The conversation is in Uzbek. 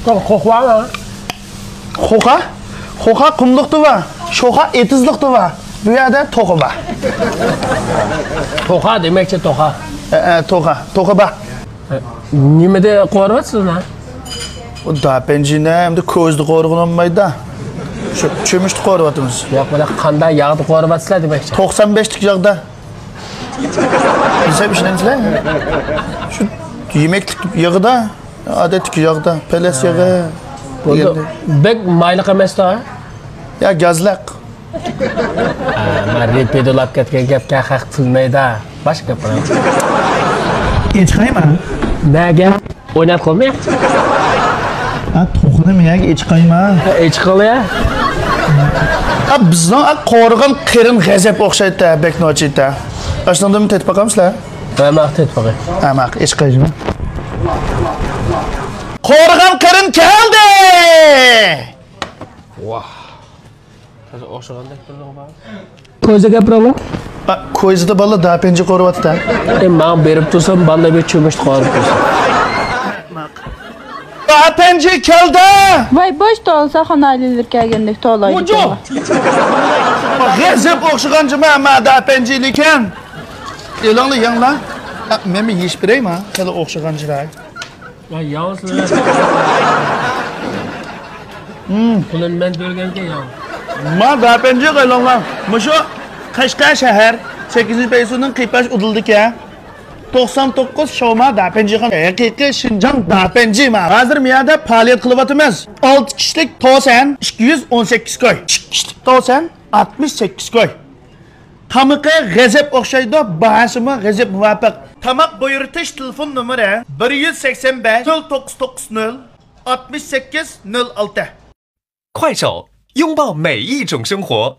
Kokwa mı? Koka kumluktu var. Şoka etizliktu var. Bu yerde toku var. Toka demekçe toka. Toka bak. Nimede koruvatsın ha? O da pencine hem de közlü koruğun olmaydı da. Şu çömüştü koruvatımız. Yok böyle kanda yağdı koruvatsılar demekçe. 95'lik yağda. Bilsem işin emsiler mi? Şu yemeklik yağı da, adetlik yağı da, peles yağı. Burada bek maylık emas da. Ya gazlak. Ben repedolap ketken gapga haq qilmaydi. Boshqa gapiramiz. Echqaymi? Nega? O'ynab qolmay? Ha, to'qni miyaga echqaymi? Echqolya. Ha, bizning qo'rg'in qirin g'azab o'xshaydi, beknochida. Ashnodami tetib boqamizlar? Ben maqtet baqay. Ha, maq echqaymi? Qo'rg'in qirin keldi! Vah. Hozir o'xshagandek turdim bor. Ko'zga gapiraman. Ko'zida bola da penji qo'ryapti. Men berib tursam, balla bir cho'mishni qorib tursin. Da penji keldi! Voy, bosh tolsa xonalilar kelgandek to'laydi. Ojo! G'azab o'xshagancha men da penji ekan. Elongli yangla. Men yesh beraymi? Hali o'xshaganchilar. Ya yovsizlar. Pulun men berganga yo'q. Ma da penji qo'ylangan. Mushu Qashqar shahar 8-Paysuning qipash udildi-ka. 99 Shoma da penjixon haqiqiy Shinjang da penji ma. Hozir miyada faoliyat qilyapmiz. 6 kishilik to'san 218 koy. 2 kishilik to'san 68 koy. Tamuqqa g'azab o'xshaydi, bahasimi g'azab muvofiq. Tamoq buyurtish telefon nomeri 185 0990 6806。快手，拥抱每一种生活。